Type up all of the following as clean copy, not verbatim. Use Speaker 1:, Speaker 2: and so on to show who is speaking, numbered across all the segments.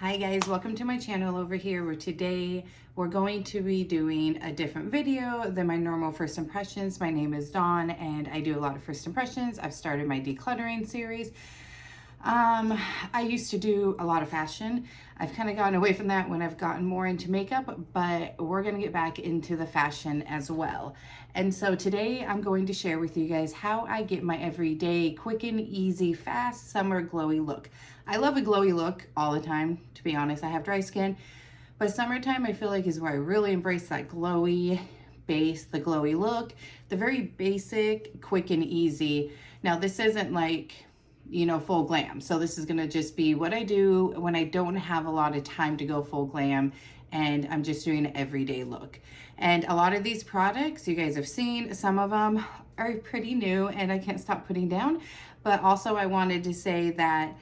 Speaker 1: Hi guys, welcome to my channel over here where today we're going to be doing a different video than my normal first impressions. My name is Dawn and I do a lot of first impressions. I've started my decluttering series. I used to do a lot of fashion. I've kind of gotten away from that when I've gotten more into makeup, but we're going to get back into the fashion as well. And so today I'm going to share with you guys how I get my everyday quick and easy, fast summer glowy look. I love a glowy look all the time, to be honest. I have dry skin, but summertime I feel like is where I really embrace that glowy base, the glowy look, the very basic, quick and easy. Now this isn't like, you know, full glam. So this is gonna just be what I do when I don't have a lot of time to go full glam and I'm just doing an everyday look. And a lot of these products you guys have seen, some of them are pretty new and I can't stop putting down. But also I wanted to say that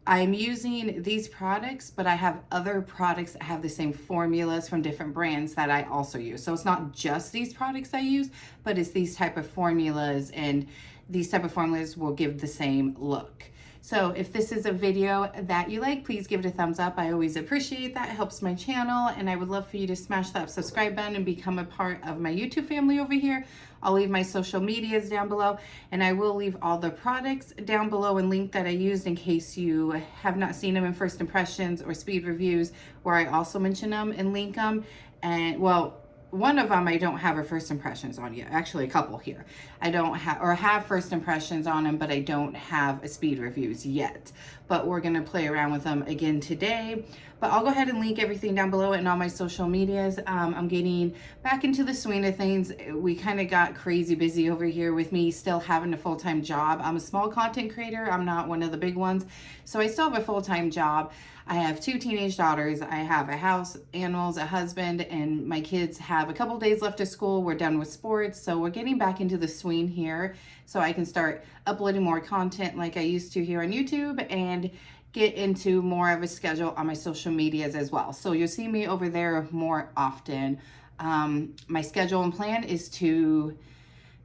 Speaker 1: I'm using these products, but I have other products that have the same formulas from different brands that I also use. So it's not just these products I use, but it's these type of formulas, and these type of formulas will give the same look. So if this is a video that you like, please give it a thumbs up. I always appreciate that. It helps my channel, and I would love for you to smash that subscribe button and become a part of my YouTube family over here. I'll leave my social medias down below, and I will leave all the products down below and link that I used in case you have not seen them in first impressions or speed reviews, where I also mention them and link them. And well, one of them I don't have a first impressions on yet. Actually, a couple here. I don't have, or have first impressions on them, but I don't have a speed reviews yet. But we're gonna play around with them again today. But I'll go ahead and link everything down below and all my social medias. I'm getting back into the swing of things. We kind of got crazy busy over here with me still having a full-time job. I'm a small content creator. I'm not one of the big ones. So I still have a full-time job. I have 2 teenage daughters. I have a house, animals, a husband, and my kids have a couple days left of school. We're done with sports. So we're getting back into the swing here so I can start uploading more content like I used to here on YouTube and get into more of a schedule on my social medias as well. So you'll see me over there more often. My schedule and plan is to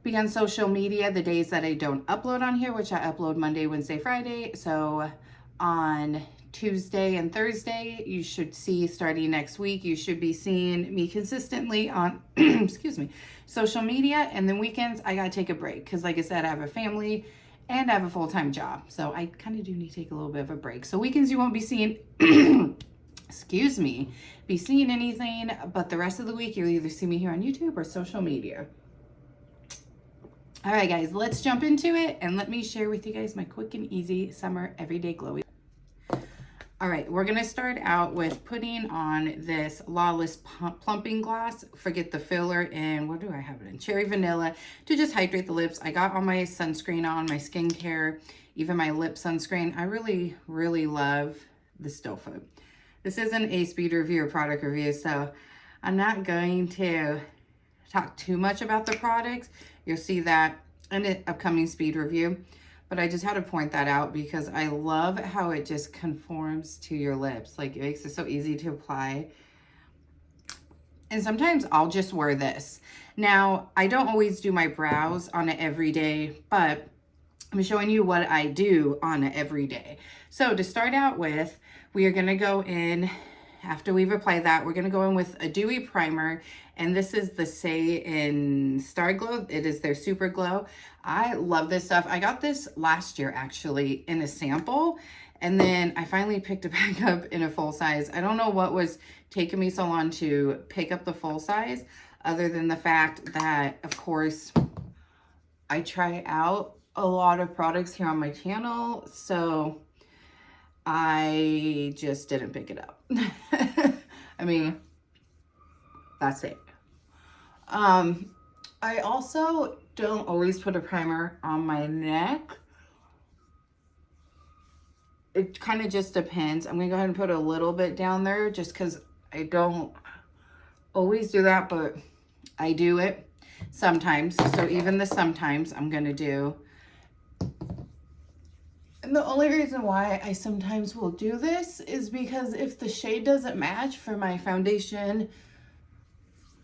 Speaker 1: be on social media the days that I don't upload on here, which I upload Monday, Wednesday, Friday. So on Tuesday and Thursday, you should see, starting next week, you should be seeing me consistently on, excuse me, social media. And then weekends, I gotta take a break because like I said, I have a family and I have a full-time job. So I kind of do need to take a little bit of a break. So weekends you won't be seeing, excuse me, be seeing anything, but the rest of the week you'll either see me here on YouTube or social media. All right, guys, let's jump into it and let me share with you guys my quick and easy summer everyday glowy. All right, we're gonna start out with putting on this Lawless plumping gloss. Forget the filler, and what do I have it in? Cherry vanilla to just hydrate the lips. I got all my sunscreen on, my skincare, even my lip sunscreen. I really, really love the Stofa. This isn't a speed review or product review, so I'm not going to talk too much about the products. You'll see that in an upcoming speed review. But I just had to point that out because I love how it just conforms to your lips. Like, it makes it so easy to apply. And sometimes I'll just wear this. Now, I don't always do my brows on it every day, but I'm showing you what I do on it every day. So to start out with, we are gonna go in, after we've applied that, we're gonna go in with a dewy primer, and this is the Say in Star Glow. It is their Super Glow. I love this stuff. I got this last year actually in a sample, and then I finally picked it back up in a full size. I don't know what was taking me so long to pick up the full size, other than the fact that, of course, I try out a lot of products here on my channel, so I just didn't pick it up. I mean, that's it. I also don't always put a primer on my neck. It kind of just depends. I'm gonna go ahead and put a little bit down there just because I don't always do that, but I do it sometimes. So even the sometimes I'm gonna do. And the only reason why I sometimes will do this is because if the shade doesn't match for my foundation,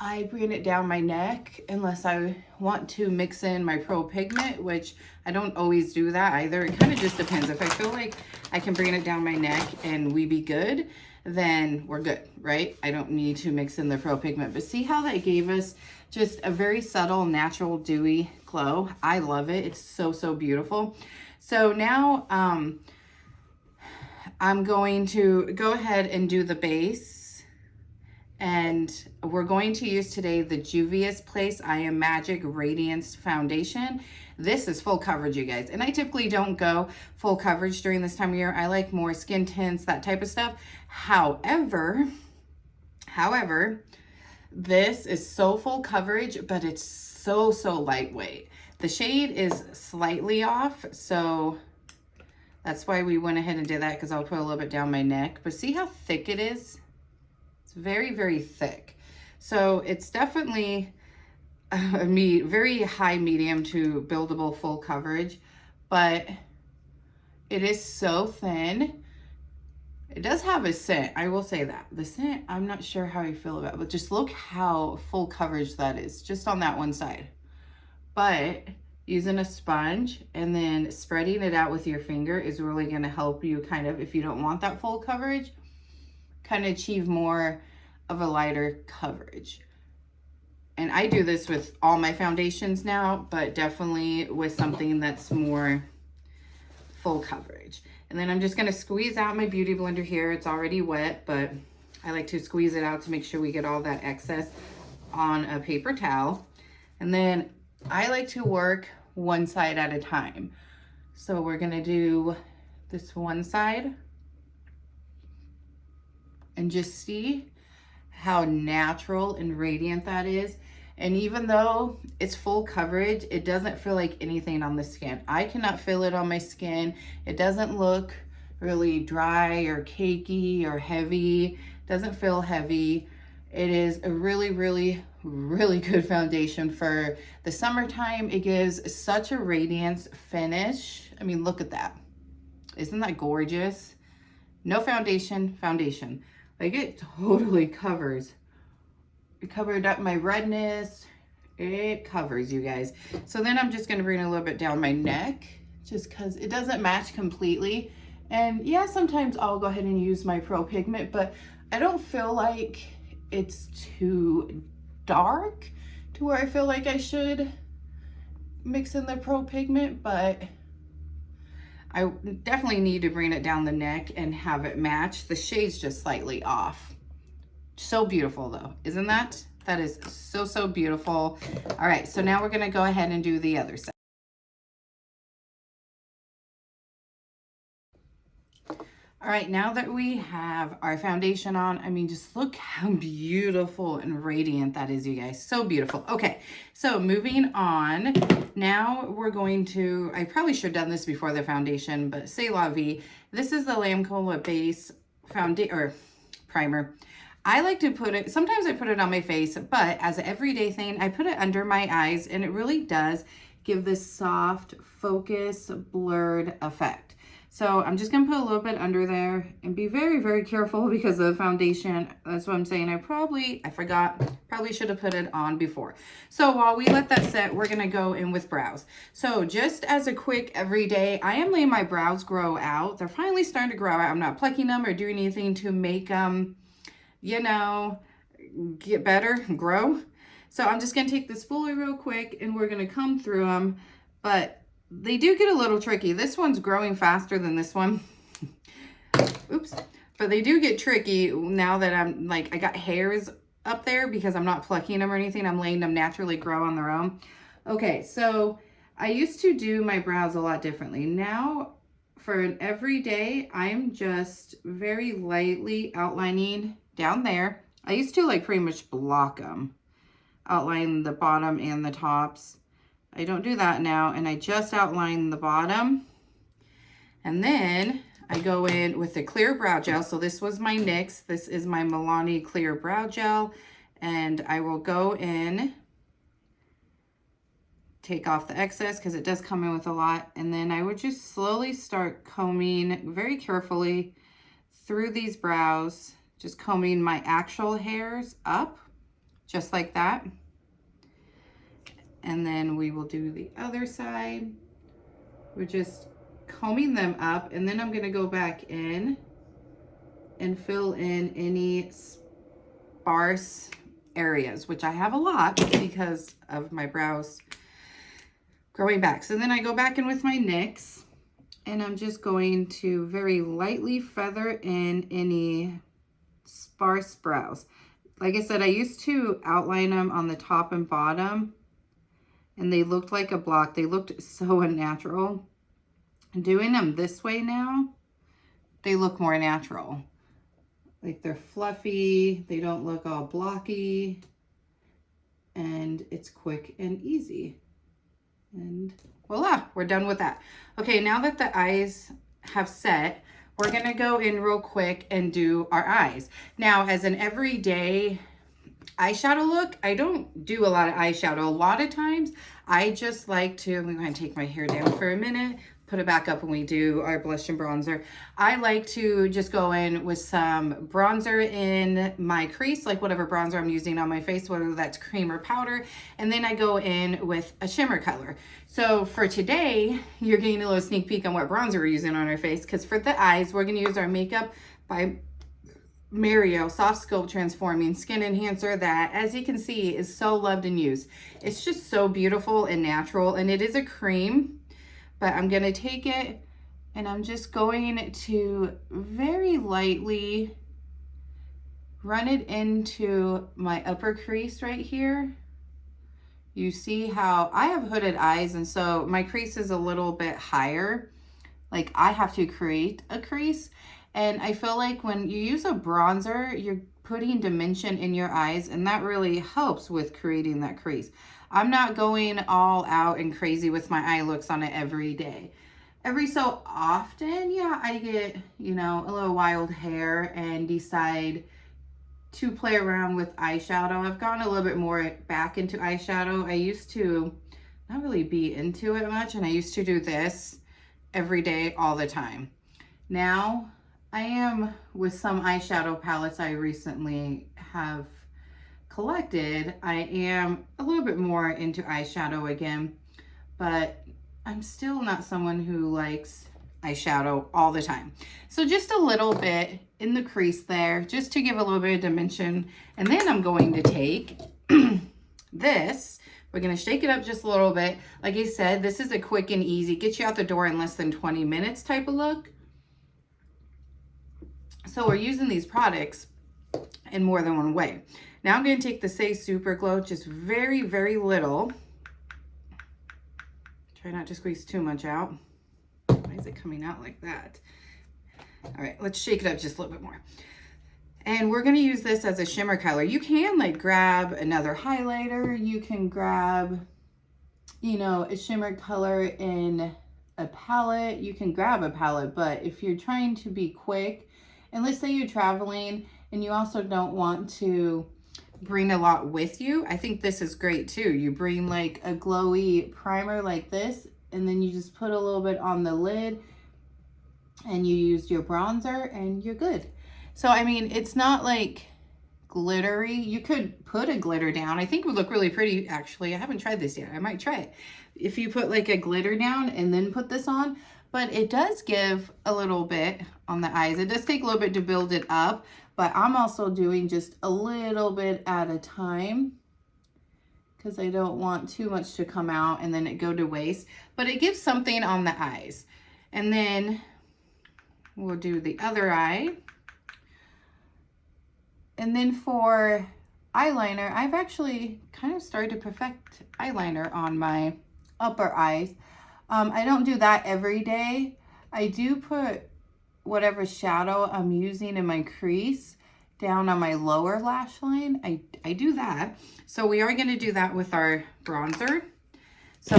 Speaker 1: I bring it down my neck unless I want to mix in my Pro Pigment, which I don't always do that either. It kind of just depends. If I feel like I can bring it down my neck and we be good, then we're good, right? I don't need to mix in the Pro Pigment. But see how that gave us just a very subtle, natural, dewy glow? I love it. It's so, so beautiful. So now I'm going to go ahead and do the base. And we're going to use today the Juvia's Place I Am Magic Radiance Foundation. This is full coverage, you guys. And I typically don't go full coverage during this time of year. I like more skin tints, that type of stuff. However, this is so full coverage, but it's so, so lightweight. The shade is slightly off, so that's why we went ahead and did that, because I'll put a little bit down my neck. But see how thick it is? It's very, very thick. So it's definitely very high medium to buildable full coverage, but it is so thin. It does have a scent, I will say that. The scent, I'm not sure how I feel about it, but just look how full coverage that is, just on that one side. But using a sponge and then spreading it out with your finger is really gonna help you kind of, if you don't want that full coverage, kind of achieve more of a lighter coverage. And I do this with all my foundations now, but definitely with something that's more full coverage. And then I'm just gonna squeeze out my beauty blender here. It's already wet, but I like to squeeze it out to make sure we get all that excess on a paper towel. And then I like to work one side at a time. So we're gonna do this one side and just see how natural and radiant that is. And even though it's full coverage, it doesn't feel like anything on the skin. I cannot feel it on my skin. It doesn't look really dry or cakey or heavy. It doesn't feel heavy. It is a really, really, really good foundation for the summertime. It gives such a radiance finish. I mean, look at that. Isn't that gorgeous? No foundation. Like, it totally covers. It covered up my redness. It covers, you guys. So then I'm just gonna bring a little bit down my neck, just because it doesn't match completely. And yeah, sometimes I'll go ahead and use my Pro Pigment, but I don't feel like it's too dark to where I feel like I should mix in the Pro Pigment, but I definitely need to bring it down the neck and have it match. The shade's just slightly off. So beautiful though, isn't that? That is so, so beautiful. All right, so now we're gonna go ahead and do the other side. All right, now that we have our foundation on, I mean, just look how beautiful and radiant that is, you guys. So beautiful. Okay, so moving on. Now we're going to, I probably should have done this before the foundation, but c'est la vie. This is the Lamb Cola Base primer. I like to put it, sometimes I put it on my face, but as an everyday thing, I put it under my eyes, and it really does give this soft, focus, blurred effect. So I'm just gonna put a little bit under there and be very, very careful because of the foundation. That's what I'm saying. I forgot, probably should have put it on before. So while we let that set, we're gonna go in with brows. So just as a quick everyday, I am letting my brows grow out. They're finally starting to grow out. I'm not plucking them or doing anything to make them, you know, get better, grow. So I'm just gonna take the spoolie real quick and we're gonna comb through them, but they do get a little tricky. This one's growing faster than this one. Oops. But they do get tricky now that I'm like, I got hairs up there because I'm not plucking them or anything. I'm letting them naturally grow on their own. Okay, so I used to do my brows a lot differently. Now for an everyday, I'm just very lightly outlining down there. I used to like pretty much block them, outline the bottom and the tops. I don't do that now, and I just outline the bottom. And then I go in with the clear brow gel. So this was my NYX. This is my Milani Clear Brow Gel. And I will go in, take off the excess because it does come in with a lot. And then I would just slowly start combing very carefully through these brows, just combing my actual hairs up, just like that. And then we will do the other side. We're just combing them up, and then I'm gonna go back in and fill in any sparse areas, which I have a lot because of my brows growing back. So then I go back in with my NYX, and I'm just going to very lightly feather in any sparse brows. Like I said, I used to outline them on the top and bottom, and they looked like a block. They looked so unnatural. Doing them this way now, they look more natural. Like they're fluffy, they don't look all blocky, and it's quick and easy. And voila, we're done with that. Okay, now that the eyes have set, we're gonna go in real quick and do our eyes. Now, as an everyday eyeshadow look, I don't do a lot of eyeshadow. A lot of times, I just like to, I'm gonna take my hair down for a minute, put it back up when we do our blush and bronzer. I like to just go in with some bronzer in my crease, like whatever bronzer I'm using on my face, whether that's cream or powder, and then I go in with a shimmer color. So for today, you're getting a little sneak peek on what bronzer we're using on our face, because for the eyes, we're gonna use our Makeup by Mario Soft Sculpt Transforming Skin Enhancer that, as you can see, is so loved and used. It's just so beautiful and natural, and it is a cream. But I'm gonna take it and I'm just going to very lightly run it into my upper crease right here. You see how I have hooded eyes, and so my crease is a little bit higher. Like I have to create a crease. And I feel like when you use a bronzer, you're putting dimension in your eyes, and that really helps with creating that crease. I'm not going all out and crazy with my eye looks on it every day. Every so often, yeah, I get, you know, a little wild hair and decide to play around with eyeshadow. I've gone a little bit more back into eyeshadow. I used to not really be into it much, and I used to do this every day, all the time. Now, I am with some eyeshadow palettes I recently have collected. I am a little bit more into eyeshadow again, but I'm still not someone who likes eyeshadow all the time. So just a little bit in the crease there, just to give a little bit of dimension. And then I'm going to take this. We're going to shake it up just a little bit. Like I said, this is a quick and easy, get you out the door in less than 20 minutes type of look. So we're using these products in more than one way. Now I'm going to take the Say Super Glow, just very, very little. Try not to squeeze too much out. Why is it coming out like that? All right, let's shake it up just a little bit more. And we're going to use this as a shimmer color. You can like grab another highlighter. You can grab, you know, a shimmer color in a palette. You can grab a palette, but if you're trying to be quick, and let's say you're traveling and you also don't want to bring a lot with you, I think this is great too. You bring like a glowy primer like this, and then you just put a little bit on the lid and you use your bronzer and you're good. So, I mean, it's not like glittery. You could put a glitter down. I think it would look really pretty, actually. I haven't tried this yet. I might try it. If you put like a glitter down and then put this on, but it does give a little bit on the eyes. It does take a little bit to build it up, but I'm also doing just a little bit at a time because I don't want too much to come out and then it go to waste, but it gives something on the eyes. And then we'll do the other eye. And then for eyeliner, I've actually kind of started to perfect eyeliner on my upper eyes. I don't do that every day. I do put whatever shadow I'm using in my crease down on my lower lash line. I do that. So we are going to do that with our bronzer. So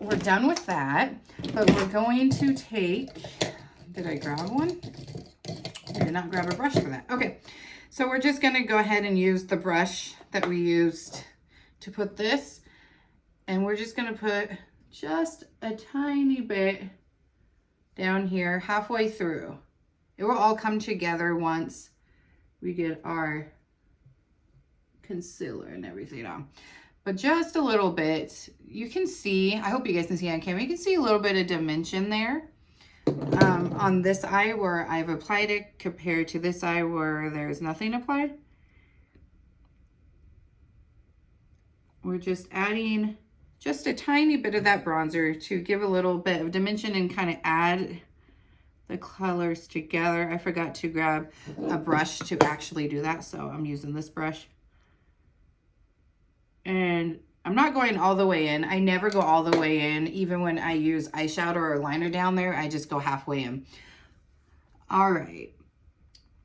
Speaker 1: we're done with that, but we're going to take, did I grab one? I did not grab a brush for that. Okay. So we're just going to go ahead and use the brush that we used to put this, and we're just going to put just a tiny bit down here halfway through. It will all come together once we get our concealer and everything on. But just a little bit. You can see, I hope you guys can see on camera, you can see a little bit of dimension there. On this eye where I've applied it compared to this eye where there's nothing applied. We're just adding just a tiny bit of that bronzer to give a little bit of dimension and kind of add the colors together. I forgot to grab a brush to actually do that, so I'm using this brush. And I'm not going all the way in. I never go all the way in. Even when I use eyeshadow or liner down there, I just go halfway in. All right.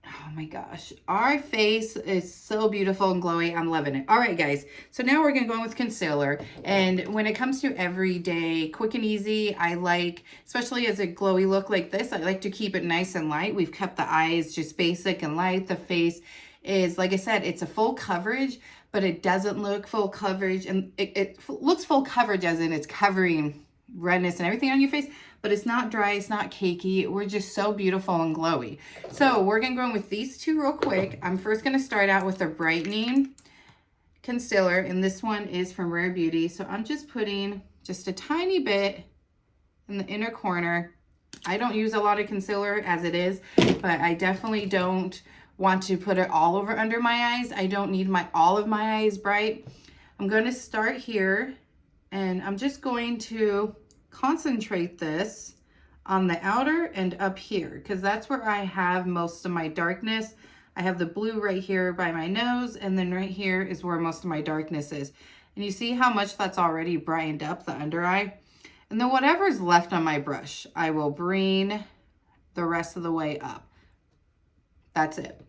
Speaker 1: Oh my gosh. Our face is so beautiful and glowy. I'm loving it. All right, guys. So now we're going to go in with concealer. And when it comes to everyday, quick and easy, I like, especially as a glowy look like this, I like to keep it nice and light. We've kept the eyes just basic and light. The face is, like I said, it's a full coverage, but it doesn't look full coverage. And it looks full coverage as in it's covering redness and everything on your face, but it's not dry, it's not cakey. We're just so beautiful and glowy. So we're gonna go in with these two real quick. I'm first gonna start out with a brightening concealer, and this one is from Rare Beauty. So I'm just putting just a tiny bit in the inner corner. I don't use a lot of concealer as it is, but I definitely don't want to put it all over under my eyes. I don't need all of my eyes bright. I'm going to start here, and I'm just going to concentrate this on the outer and up here, because that's where I have most of my darkness. I have the blue right here by my nose, and then right here is where most of my darkness is. And you see how much that's already brightened up the under eye? And then whatever's left on my brush, I will bring the rest of the way up. That's it.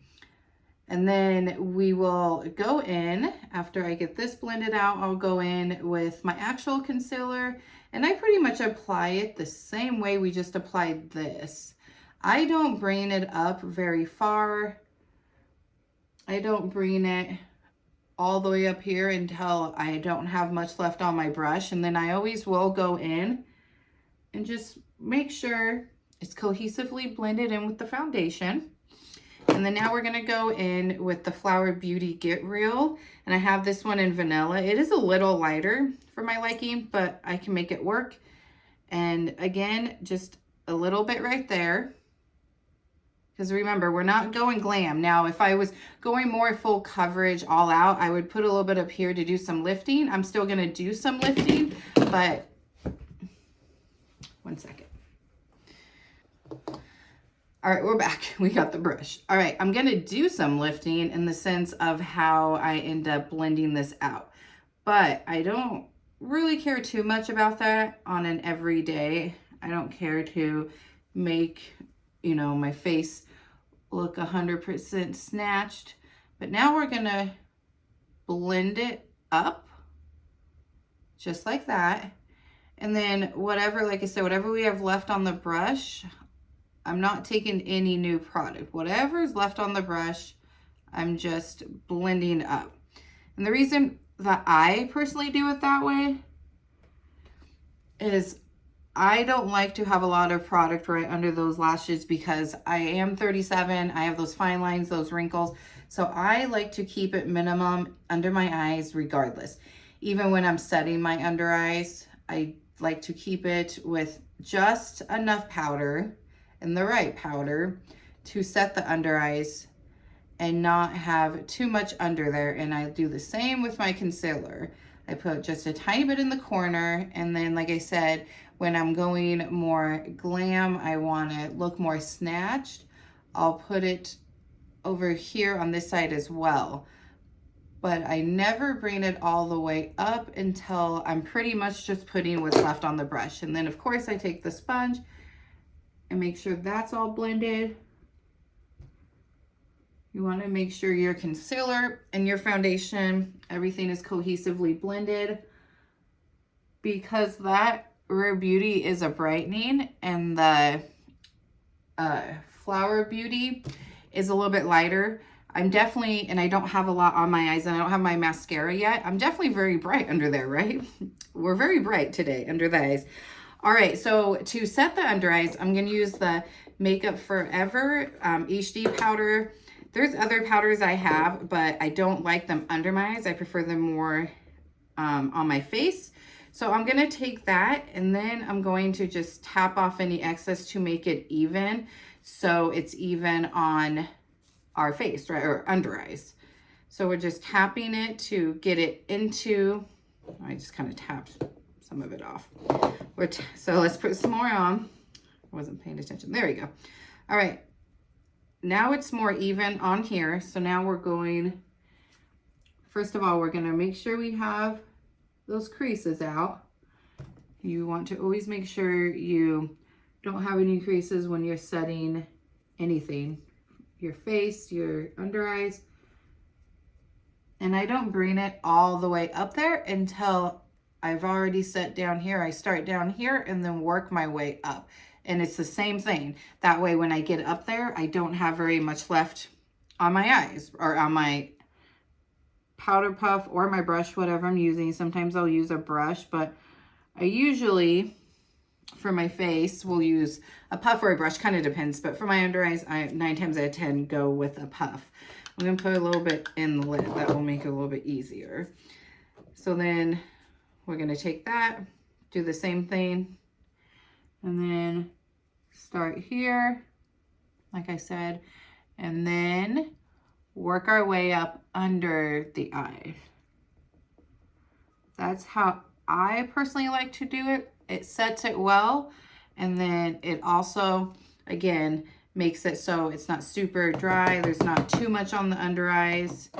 Speaker 1: And then we will go in, after I get this blended out, I'll go in with my actual concealer, and I pretty much apply it the same way we just applied this. I don't bring it up very far. I don't bring it all the way up here until I don't have much left on my brush. And then I always will go in and just make sure it's cohesively blended in with the foundation. And then now we're going to go in with the Flower Beauty Get Real. And I have this one in vanilla. It is a little lighter for my liking, but I can make it work. And again, just a little bit right there. Because remember, we're not going glam. Now, if I was going more full coverage all out, I would put a little bit up here to do some lifting. I'm still going to do some lifting, but one second. All right, we're back. We got the brush. All right, I'm going to do some lifting in the sense of how I end up blending this out. But I don't really care too much about that on an everyday. I don't care to make, you know, my face look 100% snatched. But now we're going to blend it up just like that. And then whatever, like I said, whatever we have left on the brush, I'm not taking any new product. Whatever's left on the brush, I'm just blending up. And the reason that I personally do it that way is I don't like to have a lot of product right under those lashes because I am 37. I have those fine lines, those wrinkles. So I like to keep it minimum under my eyes regardless. Even when I'm setting my under eyes, I like to keep it with just enough powder and the right powder to set the under eyes and not have too much under there. And I do the same with my concealer. I put just a tiny bit in the corner, and then like I said, when I'm going more glam, I want to look more snatched, I'll put it over here on this side as well. But I never bring it all the way up until I'm pretty much just putting what's left on the brush. And then of course I take the sponge and make sure that's all blended. You want to make sure your concealer and your foundation, everything is cohesively blended, because that Rare Beauty is a brightening and the Flower Beauty is a little bit lighter. I'm definitely, and I don't have a lot on my eyes and I don't have my mascara yet. I'm definitely very bright under there, right? We're very bright today under the eyes. All right, so to set the under eyes, I'm going to use the Makeup Forever HD powder. There's other powders I have, but I don't like them under my eyes. I prefer them more on my face. So I'm going to take that, and then I'm going to just tap off any excess to make it even. So it's even on our face, right? Or under eyes. So we're just tapping it to get it into, I just kind of tapped some of it off. So let's put some more on. I wasn't paying attention. There we go. All right. Now it's more even on here. So now we're going, first of all, we're going to make sure we have those creases out. You want to always make sure you don't have any creases when you're setting anything. Your face, your under eyes. And I don't bring it all the way up there until I've already set down here. I start down here and then work my way up. And it's the same thing. That way when I get up there, I don't have very much left on my eyes or on my powder puff or my brush, whatever I'm using. Sometimes I'll use a brush, but I usually, for my face, will use a puff or a brush, kind of depends. But for my under eyes, I 9 times out of 10 go with a puff. I'm going to put a little bit in the lid. That will make it a little bit easier. So then we're going to take that, do the same thing, and then start here, like I said, and then work our way up under the eye. That's how I personally like to do it. It sets it well, and then it also, again, makes it so it's not super dry. There's not too much on the under eyes,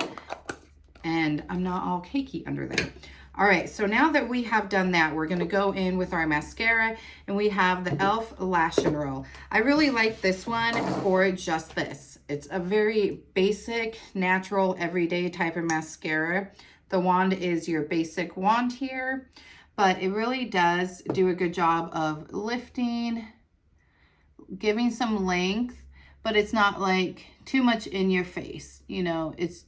Speaker 1: and I'm not all cakey under there. All right, so now that we have done that, we're gonna go in with our mascara, and we have the e.l.f. Lash and Roll. I really like this one for just this. It's a very basic, natural, everyday type of mascara. The wand is your basic wand here, but it really does do a good job of lifting, giving some length, but it's not like too much in your face. You know, it's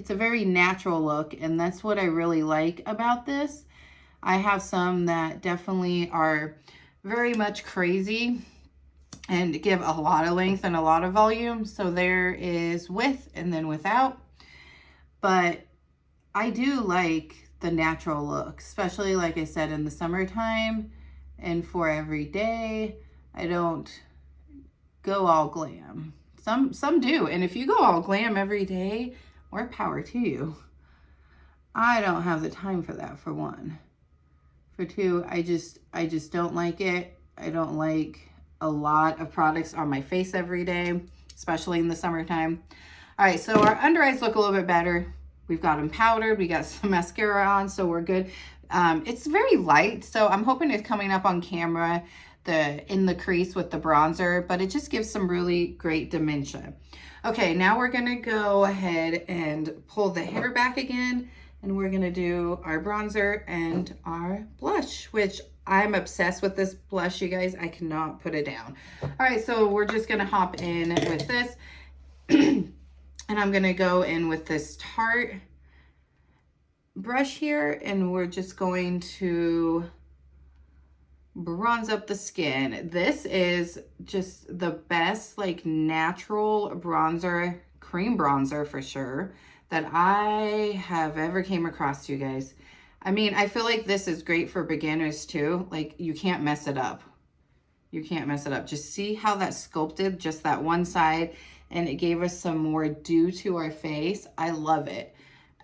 Speaker 1: a very natural look, and that's what I really like about this. I have some that definitely are very much crazy and give a lot of length and a lot of volume. So there is with and then without, but I do like the natural look, especially like I said in the summertime and for every day. I don't go all glam. Some do, and if you go all glam every day, more power to you. I don't have the time for that, for one. For two, I just don't like it. I don't like a lot of products on my face every day, especially in the summertime. All right, so our under eyes look a little bit better. We've got them powdered. We got some mascara on, so we're good. It's very light, so I'm hoping it's coming up on camera, in the crease with the bronzer, but it just gives some really great dimension. Okay, now we're gonna go ahead and pull the hair back again, and we're gonna do our bronzer and our blush, which I'm obsessed with this blush, you guys. I cannot put it down. All right, so we're just gonna hop in with this, and I'm gonna go in with this Tarte brush here, and we're just going to bronze up the skin. This is just the best, like, natural bronzer, cream bronzer for sure, that I have ever came across, you guys. I mean, I feel like this is great for beginners too. Like, you can't mess it up. You can't mess it up. Just see how that sculpted just that one side, and it gave us some more dew to our face. I love it.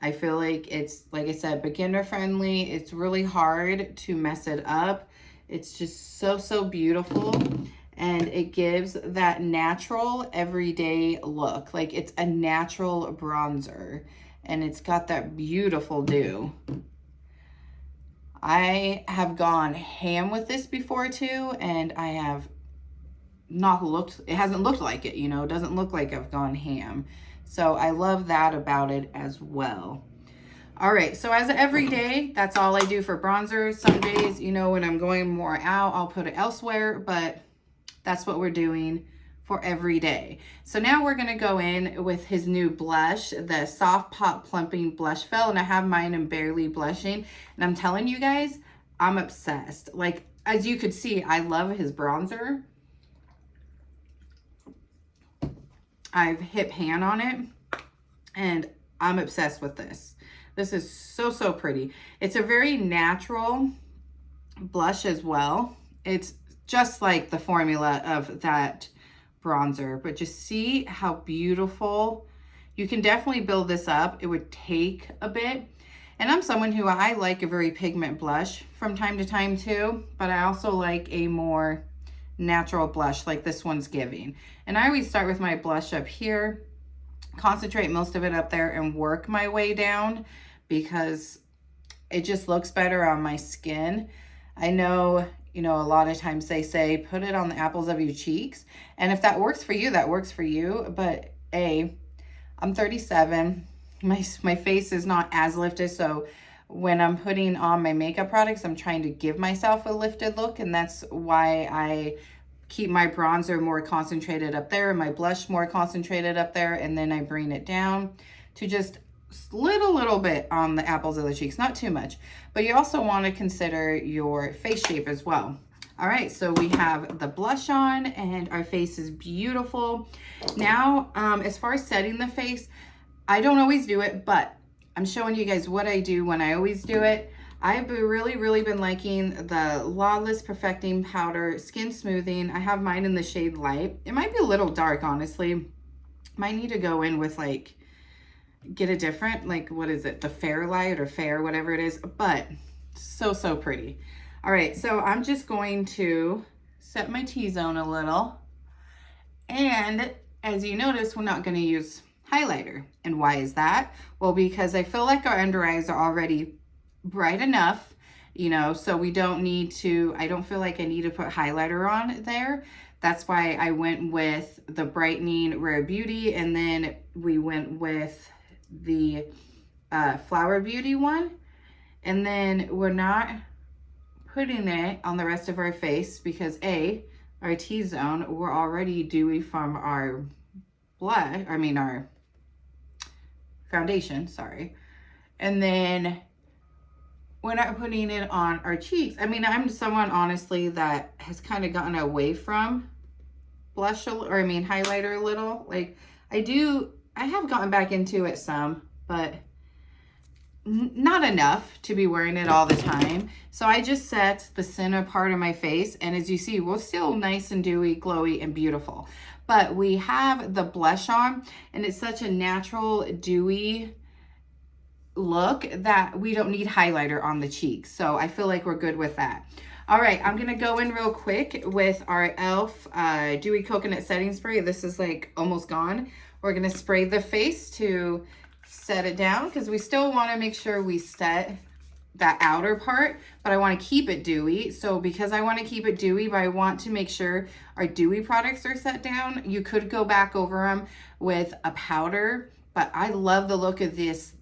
Speaker 1: I feel like it's, like I said, beginner friendly. It's really hard to mess it up. It's just so beautiful, and it gives that natural everyday look. Like, it's a natural bronzer, and it's got that beautiful dew. I have gone ham with this before too, and I have not looked, it hasn't looked like it, you know, it doesn't look like I've gone ham. So I love that about it as well. All right, so as every day, that's all I do for bronzer. Some days, you know, when I'm going more out, I'll put it elsewhere, but that's what we're doing for every day. So now we're gonna go in with his new blush, the Soft Pop Plumping Blush Fill, and I have mine in Barely Blushing, and I'm telling you guys, I'm obsessed. Like, as you could see, I love his bronzer. I've hit pan on it, and I'm obsessed with this. This is so, so pretty. It's a very natural blush as well. It's just like the formula of that bronzer, but just see how beautiful. You can definitely build this up. It would take a bit. And I'm someone who I like a very pigment blush from time to time too, but I also like a more natural blush like this one's giving. And I always start with my blush up here, concentrate most of it up there, and work my way down because it just looks better on my skin. I know, you know, a lot of times they say put it on the apples of your cheeks. And if that works for you, that works for you. But I'm 37. My face is not as lifted. So when I'm putting on my makeup products, I'm trying to give myself a lifted look. And that's why I keep my bronzer more concentrated up there and my blush more concentrated up there. And then I bring it down to just little bit on the apples of the cheeks, not too much. But you also want to consider your face shape as well. All right, so we have the blush on and our face is beautiful. Now, as far as setting the face, I don't always do it, but I'm showing you guys what I do when I always do it. I've really been liking the Lawless Perfecting Powder Skin Smoothing. I have mine in the shade Light. It might be a little dark, honestly. Might need to go in with like, get a different, like, what is it? The Fair Light or Fair, whatever it is, but so pretty. All right, so I'm just going to set my T-zone a little. And as you notice, we're not going to use highlighter. And why is that? Well, because I feel like our under eyes are already bright enough, you know, so we don't need to, I don't feel like I need to put highlighter on there. That's why I went with the Brightening Rare Beauty, and then we went with the Flower Beauty one. And then we're not putting it on the rest of our face because our T-zone, we're already dewy from our our foundation, sorry. And then we're not putting it on our cheeks. I mean, I'm someone honestly that has kind of gotten away from blush highlighter a little. Like I have gotten back into it some, but not enough to be wearing it all the time. So I just set the center part of my face, and as you see, we're still nice and dewy, glowy, and beautiful. But we have the blush on, and it's such a natural, dewy look that we don't need highlighter on the cheeks. So I feel like we're good with that. All right, I'm gonna go in real quick with our e.l.f. Dewy Coconut Setting Spray. This is like almost gone. We're gonna spray the face to set it down because we still wanna make sure we set that outer part, but I wanna keep it dewy. So because I wanna keep it dewy, but I want to make sure our dewy products are set down, you could go back over them with a powder, but I love the look of this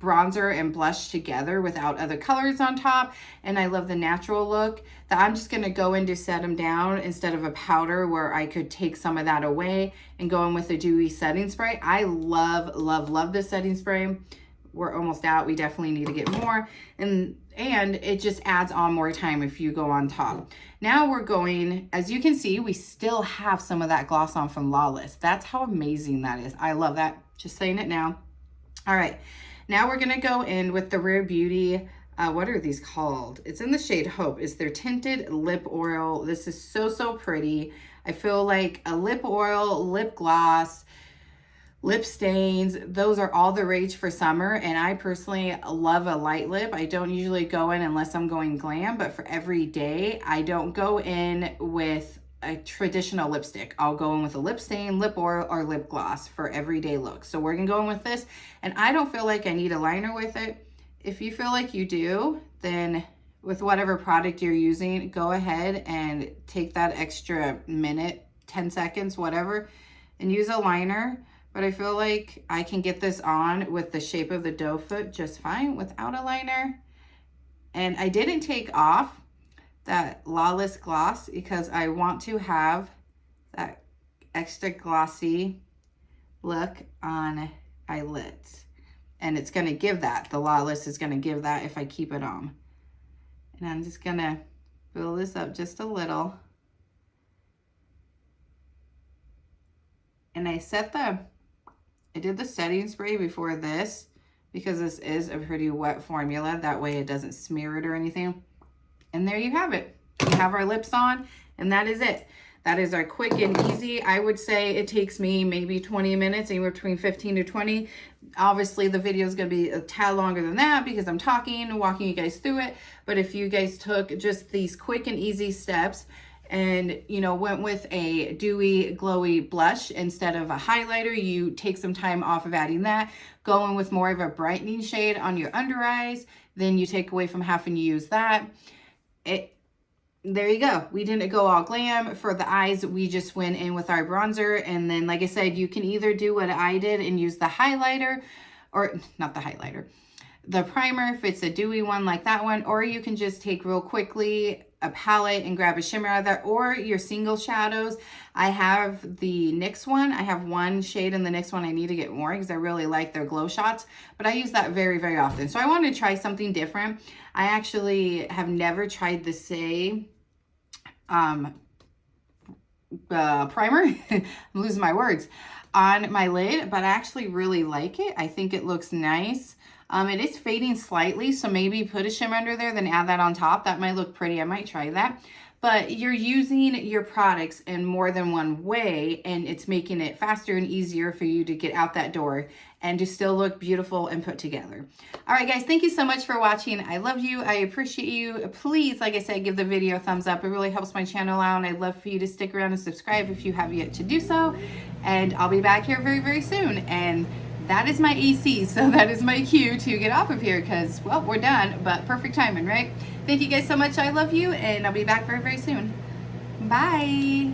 Speaker 1: bronzer and blush together without other colors on top, and I love the natural look that I'm just going to go in to set them down instead of a powder where I could take some of that away and go in with a dewy setting spray. I love this setting spray. We're almost out. We definitely need to get more, and it just adds on more time if you go on top. Now we're going, as you can see, we still have some of that gloss on from Lawless. That's how amazing that is. I love that. Just saying it now. All right. Now we're gonna go in with the Rare Beauty, what are these called? It's in the shade Hope. It's their tinted lip oil. This is so pretty. I feel like a lip oil, lip gloss, lip stains, those are all the rage for summer. And I personally love a light lip. I don't usually go in unless I'm going glam, but for every day, I don't go in with a traditional lipstick. I'll go in with a lip stain, lip oil, or lip gloss for everyday look. So we're gonna go in with this, and I don't feel like I need a liner with it. If you feel like you do, then with whatever product you're using, go ahead and take that extra minute, 10 seconds, whatever, and use a liner. But I feel like I can get this on with the shape of the doe foot just fine without a liner. And I didn't take off that Lawless gloss because I want to have that extra glossy look on my lids. And it's gonna give that, the Lawless is gonna give that if I keep it on. And I'm just gonna build this up just a little. And I did the setting spray before this because this is a pretty wet formula. That way it doesn't smear it or anything. And there you have it. We have our lips on, and that is it. That is our quick and easy. I would say it takes me maybe 20 minutes, anywhere between 15 to 20. Obviously, the video is going to be a tad longer than that because I'm talking and walking you guys through it. But if you guys took just these quick and easy steps and, you know, went with a dewy, glowy blush instead of a highlighter, you take some time off of adding that, going with more of a brightening shade on your under eyes, then you take away from having to use that. There you go. We didn't go all glam. For the eyes, we just went in with our bronzer. And then, like I said, you can either do what I did and use the highlighter, or not the highlighter, the primer if it's a dewy one like that one, or you can just take real quickly a palette and grab a shimmer out of there, or your single shadows. I have the NYX one. I have one shade in the NYX one. I need to get more because I really like their glow shots, but I use that very, very often. So I want to try something different. I actually have never tried the Say primer. I'm losing my words on my lid, but I actually really like it. I think it looks nice. It is fading slightly, so maybe put a shimmer under there, then add that on top. That might look pretty. I might try that. But you're using your products in more than one way, and it's making it faster and easier for you to get out that door and to still look beautiful and put together. All right, guys, thank you so much for watching. I love you. I appreciate you. Please, like I said, give the video a thumbs up. It really helps my channel out, and I'd love for you to stick around and subscribe if you have yet to do so. And I'll be back here very, very soon. And that is my AC, so that is my cue to get off of here because, well, we're done, but perfect timing, right? Thank you guys so much. I love you, and I'll be back very, very soon. Bye.